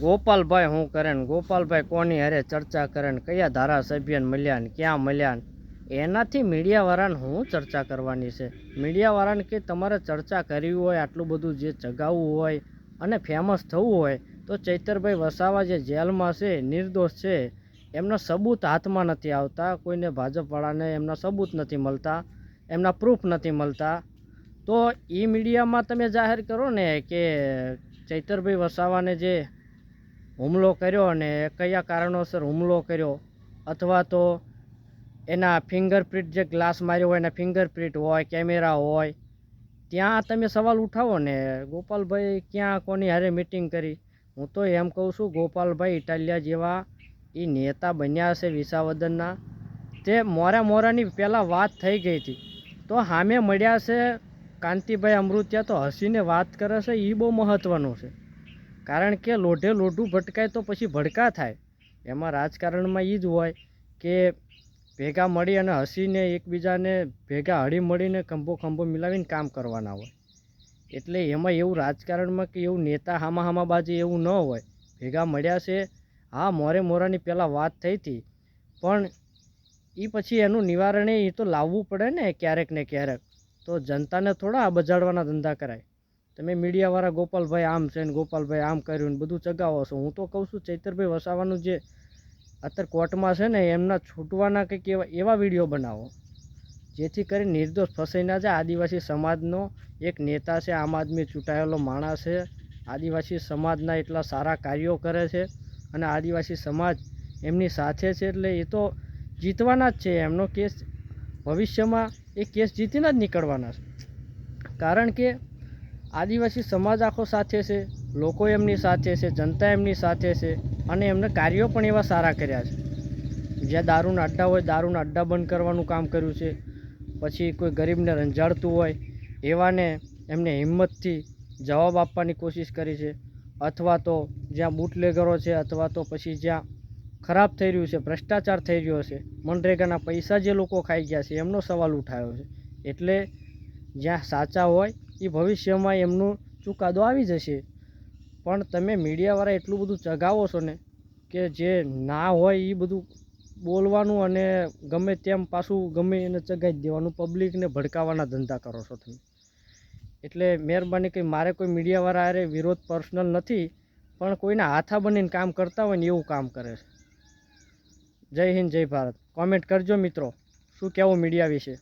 ગોપાલભાઈ શું કરે ને ગોપાલભાઈ કોની હારે ચર્ચા કરે ને કયા ધારાસભ્યને મળ્યા ને ક્યાં મળ્યા ને એનાથી મીડિયાવાળાને શું ચર્ચા કરવાની છે? મીડિયાવાળાને કે તમારે ચર્ચા કરવી હોય, આટલું બધું જે ચગાવવું હોય અને ફેમસ થવું હોય તો ચૈતરભાઈ વસાવા જે જેલમાં છે, નિર્દોષ છે, એમના સબૂત હાથમાં નથી આવતા, કોઈને ભાજપવાળાને એમના સબૂત નથી મળતા, એમના પ્રૂફ નથી મળતા, તો એ મીડિયામાં તમે જાહેર કરો ને કે ચૈતરભાઈ વસાવાને જે હુમલો કર્યો અને કયા કારણોસર હુમલો કર્યો, અથવા તો એના ફિંગરપ્રિન્ટ જે ગ્લાસ માર્યો હોય એના ફિંગરપ્રિન્ટ હોય, કેમેરા હોય, ત્યાં તમે સવાલ ઉઠાવો ને ગોપાલભાઈ ક્યાં કોની હારે મિટિંગ કરી? હું તો એમ કહું છું ગોપાલભાઈ ઇટાલિયા જેવા એ નેતા બન્યા છે વિસાવદરના, તે મોરાની પહેલાં વાત થઈ ગઈ હતી તો સામે મળ્યા છે કાંતિભાઈ અમૃતિયા તો હસીને વાત કરે છે, એ બહુ મહત્ત્વનું છે. કારણ કે લોઢે લોઢું ભટકાય તો પછી ભડકા થાય. એમાં રાજકારણમાં એ જ હોય કે ભેગા મળી અને હસીને એકબીજાને ભેગા હળી મળીને ખંભો મિલાવીને કામ કરવાના હોય. એટલે એમાં એવું રાજકારણમાં કે એવું નેતા હામાબાજી એવું ન હોય. ભેગા મળ્યા છે, હા મોરાની પહેલાં વાત થઈ હતી, પણ એ પછી એનું નિવારણ એ તો લાવવું પડે ને ક્યારેક ને ક્યારેક. તો જનતાને થોડા આ બજાડવાના ધંધા કરાય. તમે મીડિયાવાળા ગોપાલભાઈ આમ છે ને ગોપાલભાઈ આમ કર્યું ને બધું ચગાવો છો. હું તો કહું છું ચૈતરભાઈ વસાવાનું જે અત્યારે કોર્ટમાં છે ને એમના છૂટવાના કંઈક એવા વિડીયો બનાવો જેથી કરી નિર્દોષ ફસાઈ ના જાય. આદિવાસી સમાજનો એક નેતા છે, આમ આદમી ચૂંટાયેલો માણસ છે, આદિવાસી સમાજના એટલા સારા કાર્યો કરે છે અને આદિવાસી સમાજ એમની સાથે છે, એટલે એ તો જીતવાના જ છે. એમનો કેસ ભવિષ્યમાં એ કેસ જીતીને જ નીકળવાના છે. કારણ કે આદિવાસી સમાજ આખો સાથે છે, લોકો એમની સાથે છે, જનતા એમની સાથે છે અને એમને કાર્યો પણ એવા સારા કર્યા છે. જ્યાં દારૂના અડ્ડા હોય દારૂના અડ્ડા બંધ કરવાનું કામ કર્યું છે. પછી કોઈ ગરીબને રંજાડતું હોય એવાને એમને હિંમતથી જવાબ આપવાની કોશિશ કરી છે. અથવા તો જ્યાં બુટલેગરો છે, અથવા તો પછી જ્યાં ખરાબ થઈ રહ્યું છે, ભ્રષ્ટાચાર થઈ રહ્યો છે, મનરેગાના પૈસા જે લોકો ખાઈ ગયા છે એમનો સવાલ ઉઠાવ્યો છે. એટલે જ્યાં સાચા હોય એ ભવિષ્યમાં એમનું ચુકાદો આવી જશે. પણ તમે મીડિયાવાળા એટલું બધું ચગાવો છો ને કે જે ના હોય એ બધું બોલવાનું અને ગમે તેમ પાછું ગમે એને ચગાવી જ દેવાનું, પબ્લિકને ભડકાવાના ધંધા કરો છો તમે. એટલે મહેરબાની કરી, મારે કોઈ મીડિયાવાળા હારે વિરોધ પર્સનલ નથી, પણ કોઈના હાથા બનીને કામ કરતા હોય ને એવું કામ કરે છે. જય હિન્દ, જય ભારત. કોમેન્ટ કરજો મિત્રો, શું કહેવું મીડિયા વિશે.